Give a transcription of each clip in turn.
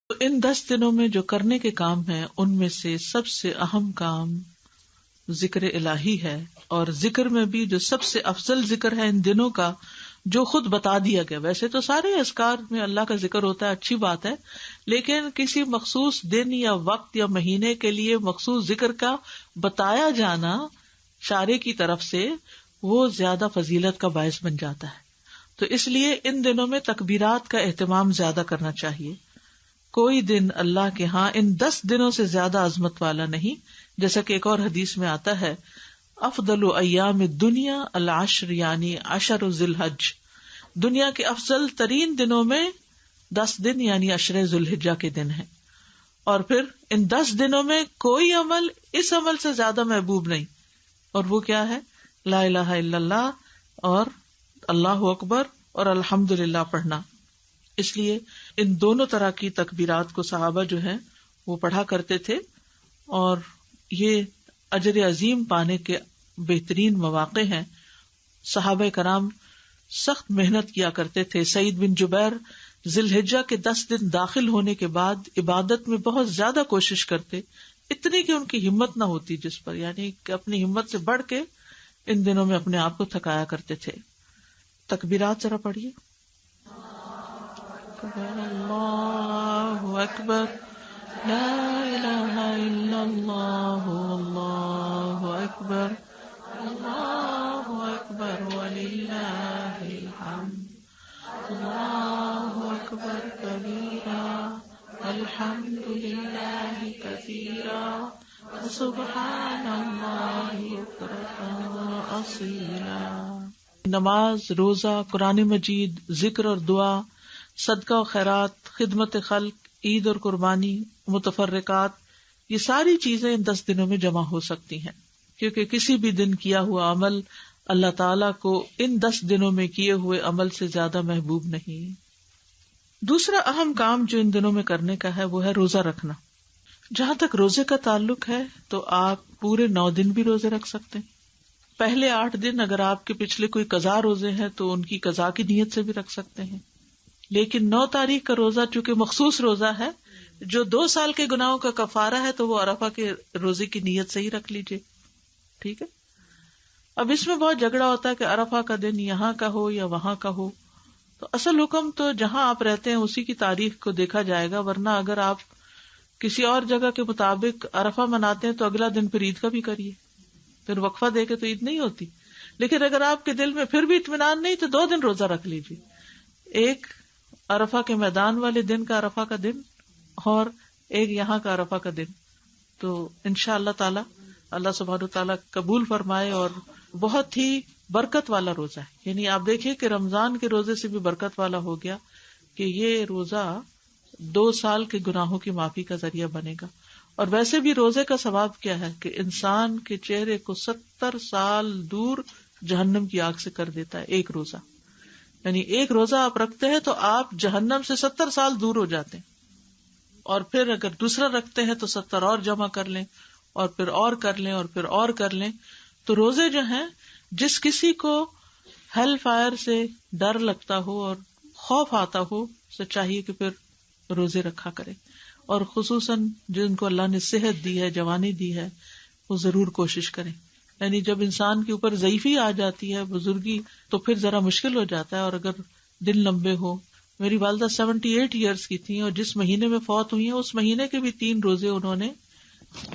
تو ان 10 دنوں میں جو کرنے کے کام ہیں ان میں سے سب سے اہم کام ذکر الہی ہے، اور ذکر میں بھی جو سب سے افضل ذکر ہے ان دنوں کا، جو خود بتا دیا گیا. ویسے تو سارے اذکار میں اللہ کا ذکر ہوتا ہے، اچھی بات ہے، لیکن کسی مخصوص دن یا وقت یا مہینے کے لیے مخصوص ذکر کا بتایا جانا شارع کی طرف سے وہ زیادہ فضیلت کا باعث بن جاتا ہے. تو اس لیے ان دنوں میں تکبیرات کا اہتمام زیادہ کرنا چاہیے. کوئی دن اللہ کے ہاں ان 10 دنوں سے زیادہ عظمت والا نہیں، جیسا کہ ایک اور حدیث میں آتا ہے افضل ایام الدنیا العشر، یعنی 10 ذی الحج. دنیا کے افضل ترین دنوں میں 10 دن یعنی 10 ذی الحجہ کے دن ہیں. اور پھر ان 10 دنوں میں کوئی عمل اس عمل سے زیادہ محبوب نہیں، اور وہ کیا ہے؟ لا الہ الا اللہ اور اللہ اکبر اور الحمدللہ پڑھنا. اس لیے ان دونوں طرح کی تکبیرات کو صحابہ جو ہیں وہ پڑھا کرتے تھے، اور یہ اجر عظیم پانے کے بہترین مواقع ہیں. صحابہ کرام سخت محنت کیا کرتے تھے. سعید بن جبیر ذی الحجہ کے 10 دن داخل ہونے کے بعد عبادت میں بہت زیادہ کوشش کرتے، اتنی کہ ان کی ہمت نہ ہوتی جس پر، یعنی کہ اپنی ہمت سے بڑھ کے ان دنوں میں اپنے آپ کو تھکایا کرتے تھے. تکبیرات ذرا پڑھیے. اللہ اکبر، لا الہ الا اللہ، اللہ اکبر، اللہ اکبر وللہ الحمد، اللہ اکبر کبیرا الحمد للہ کثیرا سبحان اللہ بکرۃ واصیلا. نماز، روزہ، قرآن مجید، ذکر اور دعا، صدقہ و خیرات، خدمت خلق، عید اور قربانی، متفرقات، یہ ساری چیزیں ان 10 دنوں میں جمع ہو سکتی ہیں، کیونکہ کسی بھی دن کیا ہوا عمل اللہ تعالیٰ کو ان 10 دنوں میں کیے ہوئے عمل سے زیادہ محبوب نہیں. دوسرا اہم کام جو ان دنوں میں کرنے کا ہے وہ ہے روزہ رکھنا. جہاں تک روزے کا تعلق ہے تو آپ پورے 9 دن بھی روزے رکھ سکتے ہیں. پہلے 8 دن اگر آپ کے پچھلے کوئی قضا روزے ہیں تو ان کی قضا کی نیت سے بھی رکھ سکتے ہیں. لیکن 9 تاریخ کا روزہ چونکہ مخصوص روزہ ہے، جو 2 سال کے گناہوں کا کفارہ ہے، تو وہ عرفہ کے روزے کی نیت سے ہی رکھ لیجئے. ٹھیک ہے. اب اس میں بہت جھگڑا ہوتا ہے کہ عرفہ کا دن یہاں کا ہو یا وہاں کا ہو. تو اصل حکم تو جہاں آپ رہتے ہیں اسی کی تاریخ کو دیکھا جائے گا، ورنہ اگر آپ کسی اور جگہ کے مطابق عرفہ مناتے ہیں تو اگلا دن پھر عید کا بھی کریے، پھر وقفہ دے کے تو عید نہیں ہوتی. لیکن اگر آپ کے دل میں پھر بھی اطمینان نہیں تو 2 دن روزہ رکھ لیجیے، ایک عرفہ کے میدان والے دن کا عرفہ کا دن اور ایک یہاں کا عرفہ کا دن. تو انشاءاللہ تعالی اللہ سبحانہ وتعالی قبول فرمائے، اور بہت ہی برکت والا روزہ ہے. یعنی آپ دیکھیں کہ رمضان کے روزے سے بھی برکت والا ہو گیا کہ یہ روزہ 2 سال کے گناہوں کی معافی کا ذریعہ بنے گا. اور ویسے بھی روزے کا ثواب کیا ہے کہ انسان کے چہرے کو 70 سال دور جہنم کی آگ سے کر دیتا ہے ایک روزہ. یعنی ایک روزہ آپ رکھتے ہیں تو آپ جہنم سے 70 سال دور ہو جاتے ہیں. اور پھر اگر دوسرا رکھتے ہیں تو 70 اور جمع کر لیں، اور پھر اور کر لیں، اور پھر اور کر لیں. تو روزے جو ہیں، جس کسی کو ہیل فائر سے ڈر لگتا ہو اور خوف آتا ہو، تو چاہیے کہ پھر روزے رکھا کرے. اور خصوصاً جن کو اللہ نے صحت دی ہے، جوانی دی ہے، وہ ضرور کوشش کریں. یعنی جب انسان کے اوپر ضعیفی آ جاتی ہے، بزرگی، تو پھر ذرا مشکل ہو جاتا ہے. اور اگر دن لمبے ہو، میری والدہ 78 ایئرس کی تھیں، اور جس مہینے میں فوت ہوئی ہیں اس مہینے کے بھی 3 روزے انہوں نے،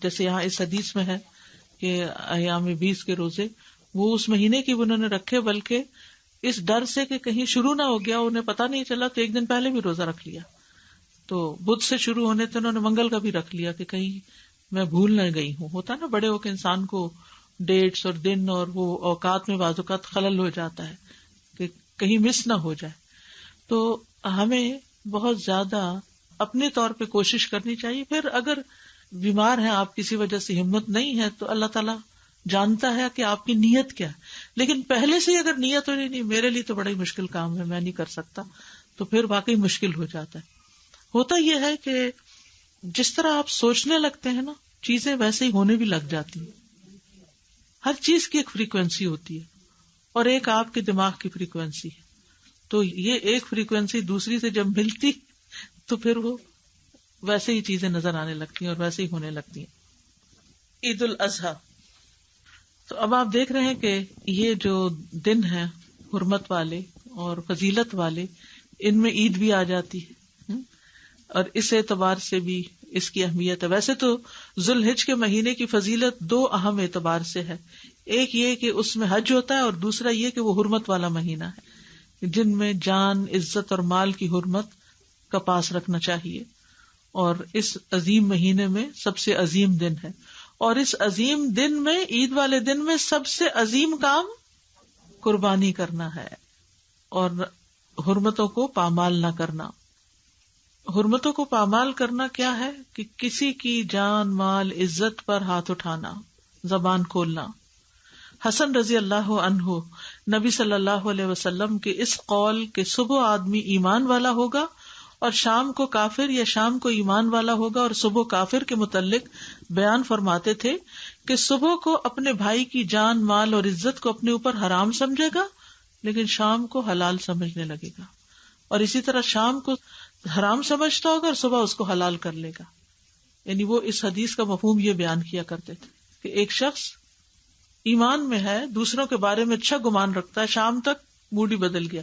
جیسے یہاں اس حدیث میں ہے کہ ایام 20 کے روزے، وہ اس مہینے کی انہوں نے رکھے، بلکہ اس ڈر سے کہ کہیں شروع نہ ہو گیا، انہیں پتہ نہیں چلا، تو 1 دن پہلے بھی روزہ رکھ لیا. تو بدھ سے شروع ہونے تھے، انہوں نے منگل کا بھی رکھ لیا کہ کہیں میں بھول نہ گئی ہوں. ہوتا نا بڑے ہو کے انسان کو ڈیٹس اور دن اور وہ اوقات میں بعض اوقات خلل ہو جاتا ہے کہ کہیں مس نہ ہو جائے. تو ہمیں بہت زیادہ اپنے طور پہ کوشش کرنی چاہیے. پھر اگر بیمار ہیں آپ، کسی وجہ سے ہمت نہیں ہے، تو اللہ تعالیٰ جانتا ہے کہ آپ کی نیت کیا ہے. لیکن پہلے سے اگر نیت ہو نہیں میرے لیے تو بڑا ہی مشکل کام ہے، میں نہیں کر سکتا، تو پھر واقعی مشکل ہو جاتا ہے. ہوتا یہ ہے کہ جس طرح آپ سوچنے لگتے ہیں نا، چیزیں ویسے ہی ہونے بھی لگ جاتی ہیں. ہر چیز کی ایک فریکوینسی ہوتی ہے، اور ایک آپ کے دماغ کی فریکوینسی ہے. تو یہ ایک فریکوینسی دوسری سے جب ملتی تو پھر وہ ویسے ہی چیزیں نظر آنے لگتی ہیں اور ویسے ہی ہونے لگتی ہیں. عید الاضحیٰ. تو اب آپ دیکھ رہے ہیں کہ یہ جو دن ہیں حرمت والے اور فضیلت والے، ان میں عید بھی آ جاتی ہے، اور اس اعتبار سے بھی اس کی اہمیت ہے. ویسے تو ذوالحج کے مہینے کی فضیلت دو اہم اعتبار سے ہے. ایک یہ کہ اس میں حج ہوتا ہے، اور دوسرا یہ کہ وہ حرمت والا مہینہ ہے جن میں جان، عزت اور مال کی حرمت کا پاس رکھنا چاہیے. اور اس عظیم مہینے میں سب سے عظیم دن ہے، اور اس عظیم دن میں، عید والے دن میں، سب سے عظیم کام قربانی کرنا ہے اور حرمتوں کو پامال نہ کرنا. حرمتوں کو پامال کرنا کیا ہے؟ کہ کسی کی جان، مال، عزت پر ہاتھ اٹھانا، زبان کھولنا. حسن رضی اللہ عنہ نبی صلی اللہ علیہ وسلم کے اس قول کہ صبح آدمی ایمان والا ہوگا اور شام کو کافر، یا شام کو ایمان والا ہوگا اور صبح کافر، کے متعلق بیان فرماتے تھے کہ صبح کو اپنے بھائی کی جان، مال اور عزت کو اپنے اوپر حرام سمجھے گا، لیکن شام کو حلال سمجھنے لگے گا، اور اسی طرح شام کو حرام سمجھتا ہوگا اور صبح اس کو حلال کر لے گا. یعنی وہ اس حدیث کا مفہوم یہ بیان کیا کرتے تھے کہ ایک شخص ایمان میں ہے، دوسروں کے بارے میں اچھا گمان رکھتا ہے، شام تک موڈ ہی بدل گیا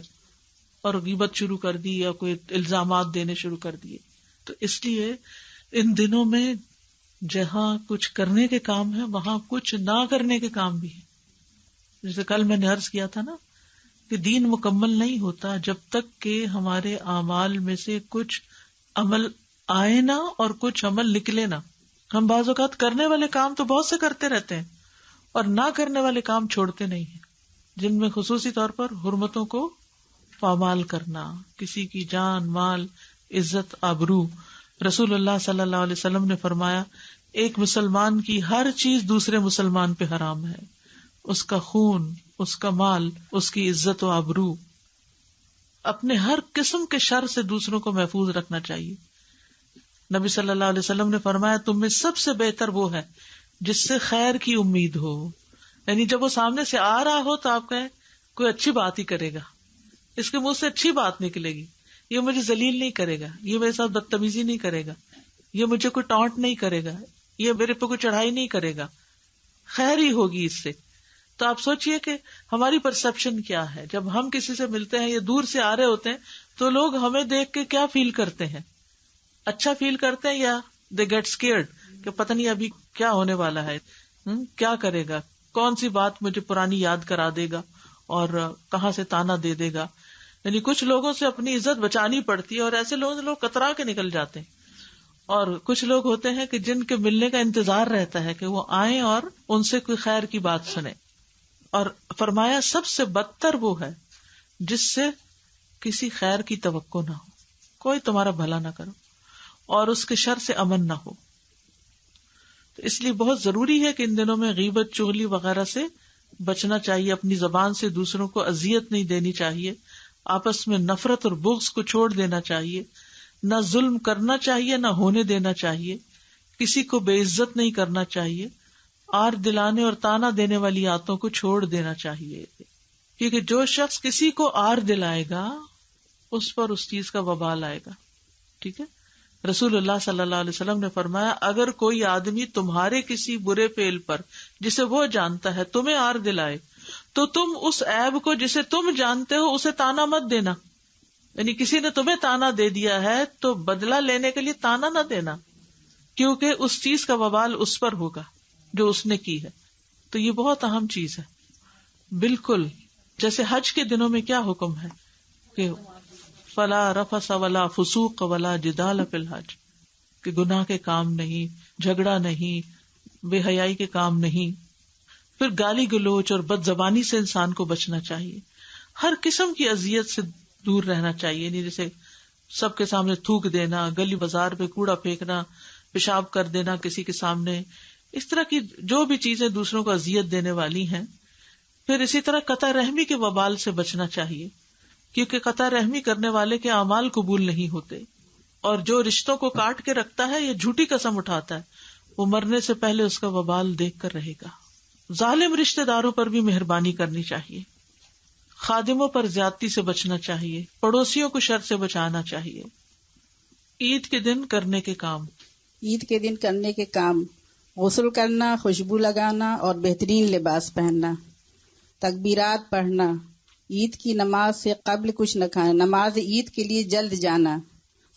اور غیبت شروع کر دی یا کوئی الزامات دینے شروع کر دیے. تو اس لیے ان دنوں میں جہاں کچھ کرنے کے کام ہے وہاں کچھ نہ کرنے کے کام بھی ہیں. جیسے کل میں نے عرض کیا تھا نا کہ دین مکمل نہیں ہوتا جب تک کہ ہمارے اعمال میں سے کچھ عمل آئے نہ اور کچھ عمل نکلے نہ. ہم بعض اوقات کرنے والے کام تو بہت سے کرتے رہتے ہیں اور نہ کرنے والے کام چھوڑتے نہیں ہیں، جن میں خصوصی طور پر حرمتوں کو پامال کرنا، کسی کی جان، مال، عزت، آبرو. رسول اللہ صلی اللہ علیہ وسلم نے فرمایا ایک مسلمان کی ہر چیز دوسرے مسلمان پہ حرام ہے، اس کا خون، اس کا مال، اس کی عزت و آبرو. اپنے ہر قسم کے شر سے دوسروں کو محفوظ رکھنا چاہیے. نبی صلی اللہ علیہ وسلم نے فرمایا تم میں سب سے بہتر وہ ہے جس سے خیر کی امید ہو. یعنی جب وہ سامنے سے آ رہا ہو تو آپ کہیں کوئی اچھی بات ہی کرے گا، اس کے منہ سے اچھی بات نکلے گی، یہ مجھے ذلیل نہیں کرے گا، یہ میرے ساتھ بدتمیزی نہیں کرے گا، یہ مجھے کوئی ٹانٹ نہیں کرے گا، یہ میرے پہ کوئی چڑھائی نہیں کرے گا، خیر ہی ہوگی اس سے. تو آپ سوچئے کہ ہماری پرسپشن کیا ہے جب ہم کسی سے ملتے ہیں یا دور سے آ رہے ہوتے ہیں تو لوگ ہمیں دیکھ کے کیا فیل کرتے ہیں؟ اچھا فیل کرتے ہیں یا دے گیٹ اسکیئرڈ کہ پتہ نہیں ابھی کیا ہونے والا ہے، کیا کرے گا، کون سی بات مجھے پرانی یاد کرا دے گا اور کہاں سے تانا دے دے گا. یعنی کچھ لوگوں سے اپنی عزت بچانی پڑتی ہے اور ایسے لوگ کترا کے نکل جاتے ہیں، اور کچھ لوگ ہوتے ہیں کہ جن کے ملنے کا انتظار رہتا ہے کہ وہ آئیں اور ان سے کوئی خیر کی بات سنیں. اور فرمایا سب سے بدتر وہ ہے جس سے کسی خیر کی توقع نہ ہو، کوئی تمہارا بھلا نہ کرو اور اس کے شر سے امن نہ ہو. تو اس لیے بہت ضروری ہے کہ ان دنوں میں غیبت، چغلی وغیرہ سے بچنا چاہیے، اپنی زبان سے دوسروں کو اذیت نہیں دینی چاہیے، آپس میں نفرت اور بغض کو چھوڑ دینا چاہیے، نہ ظلم کرنا چاہیے نہ ہونے دینا چاہیے، کسی کو بے عزت نہیں کرنا چاہیے، آر دلانے اور تانا دینے والی عادتوں کو چھوڑ دینا چاہیے، کیونکہ جو شخص کسی کو آر دلائے گا اس پر اس چیز کا وبال آئے گا. ٹھیک ہے، رسول اللہ صلی اللہ علیہ وسلم نے فرمایا اگر کوئی آدمی تمہارے کسی برے فعل پر جسے وہ جانتا ہے تمہیں آر دلائے تو تم اس عیب کو جسے تم جانتے ہو اسے تانا مت دینا. یعنی کسی نے تمہیں تانا دے دیا ہے تو بدلہ لینے کے لیے تانا نہ دینا، کیونکہ اس چیز کا وبال اس پر ہوگا جو اس نے کی ہے. تو یہ بہت اہم چیز ہے. بالکل جیسے حج کے دنوں میں کیا حکم ہے کہ فلا رفث ولا فسوق ولا جدال فی الحج، کہ گناہ کے کام نہیں، جھگڑا نہیں، بے حیائی کے کام نہیں. پھر گالی گلوچ اور بد زبانی سے انسان کو بچنا چاہیے، ہر قسم کی اذیت سے دور رہنا چاہیے. نہیں جیسے سب کے سامنے تھوک دینا، گلی بازار پہ کوڑا پھینکنا، پیشاب کر دینا کسی کے سامنے، اس طرح کی جو بھی چیزیں دوسروں کو اذیت دینے والی ہیں. پھر اسی طرح قطع رحمی کے وبال سے بچنا چاہیے، کیونکہ قطع رحمی کرنے والے کے اعمال قبول نہیں ہوتے، اور جو رشتوں کو کاٹ کے رکھتا ہے یا جھوٹی قسم اٹھاتا ہے وہ مرنے سے پہلے اس کا وبال دیکھ کر رہے گا. ظالم رشتہ داروں پر بھی مہربانی کرنی چاہیے، خادموں پر زیادتی سے بچنا چاہیے، پڑوسیوں کو شر سے بچانا چاہیے. عید کے دن کرنے کے کام. عید کے دن کرنے کے کام: غسل کرنا، خوشبو لگانا اور بہترین لباس پہننا، تکبیرات پڑھنا، عید کی نماز سے قبل کچھ نہ کھانا، نماز عید کے لیے جلد جانا،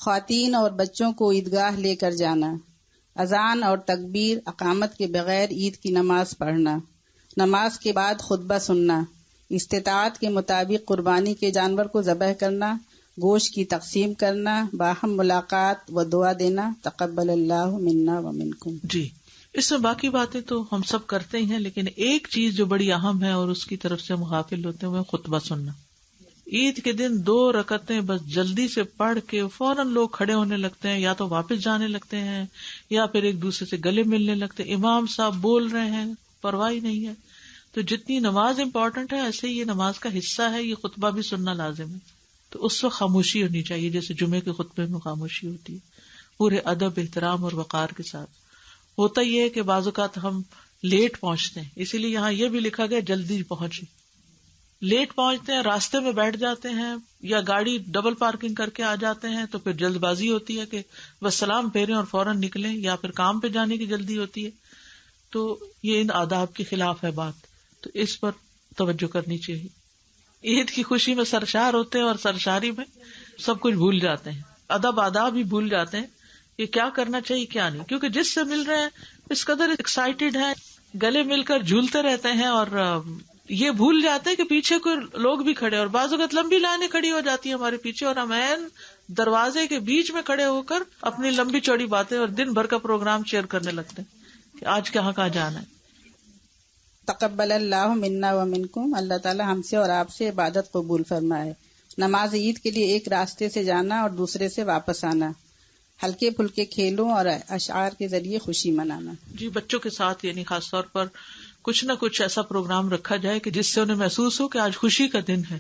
خواتین اور بچوں کو عیدگاہ لے کر جانا، اذان اور تکبیر اقامت کے بغیر عید کی نماز پڑھنا، نماز کے بعد خطبہ سننا، استطاعت کے مطابق قربانی کے جانور کو ذبح کرنا، گوشت کی تقسیم کرنا، باہم ملاقات و دعا دینا، تقبل اللہ منا و منکم. جی، اس میں باقی باتیں تو ہم سب کرتے ہی ہیں، لیکن ایک چیز جو بڑی اہم ہے اور اس کی طرف سے ہم غافل ہوتے ہیں وہ خطبہ سننا. عید کے دن 2 رکعتیں بس جلدی سے پڑھ کے فوراً لوگ کھڑے ہونے لگتے ہیں، یا تو واپس جانے لگتے ہیں یا پھر ایک دوسرے سے گلے ملنے لگتے ہیں. امام صاحب بول رہے ہیں، پرواہ نہیں ہے. تو جتنی نماز امپورٹنٹ ہے، ایسے ہی یہ نماز کا حصہ ہے، یہ خطبہ بھی سننا لازم ہے. تو اس وقت خاموشی ہونی چاہیے، جیسے جمعے کے خطبے میں خاموشی ہوتی ہے، پورے ادب، احترام اور وقار کے ساتھ. ہوتا یہ ہے کہ بعض اوقات ہم لیٹ پہنچتے ہیں، اسی لیے یہاں یہ بھی لکھا گیا جلدی پہنچے. لیٹ پہنچتے ہیں، راستے میں بیٹھ جاتے ہیں یا گاڑی ڈبل پارکنگ کر کے آ جاتے ہیں، تو پھر جلد بازی ہوتی ہے کہ بس سلام پھیریں اور فوراً نکلیں، یا پھر کام پہ جانے کی جلدی ہوتی ہے. تو یہ ان آداب کے خلاف ہے بات، تو اس پر توجہ کرنی چاہیے. عید کی خوشی میں سرشار ہوتے ہیں اور سرشاری میں سب کچھ بھول جاتے ہیں، ادب آداب ہی بھول جاتے ہیں کہ کیا کرنا چاہیے کیا نہیں، کیونکہ جس سے مل رہے ہیں اس قدر ایکسائٹیڈ ہیں، گلے مل کر جھولتے رہتے ہیں، اور یہ بھول جاتے ہیں کہ پیچھے کوئی لوگ بھی کھڑے، اور بعض اوقات لمبی لائنیں کھڑی ہو جاتی ہیں ہمارے پیچھے، اور ہم عین دروازے کے بیچ میں کھڑے ہو کر اپنی لمبی چوڑی باتیں اور دن بھر کا پروگرام شیئر کرنے لگتے ہیں کہ آج کہاں جانا ہے. تقبل اللہ منا و منکم. اللہ تعالی ہم سے اور آپ سے عبادت قبول فرمائے. نماز عید کے لیے ایک راستے سے جانا اور دوسرے سے واپس آنا، ہلکے پھلکے کھیلوں اور اشعار کے ذریعے خوشی منانا. جی، بچوں کے ساتھ یعنی خاص طور پر کچھ نہ کچھ ایسا پروگرام رکھا جائے کہ جس سے انہیں محسوس ہو کہ آج خوشی کا دن ہے.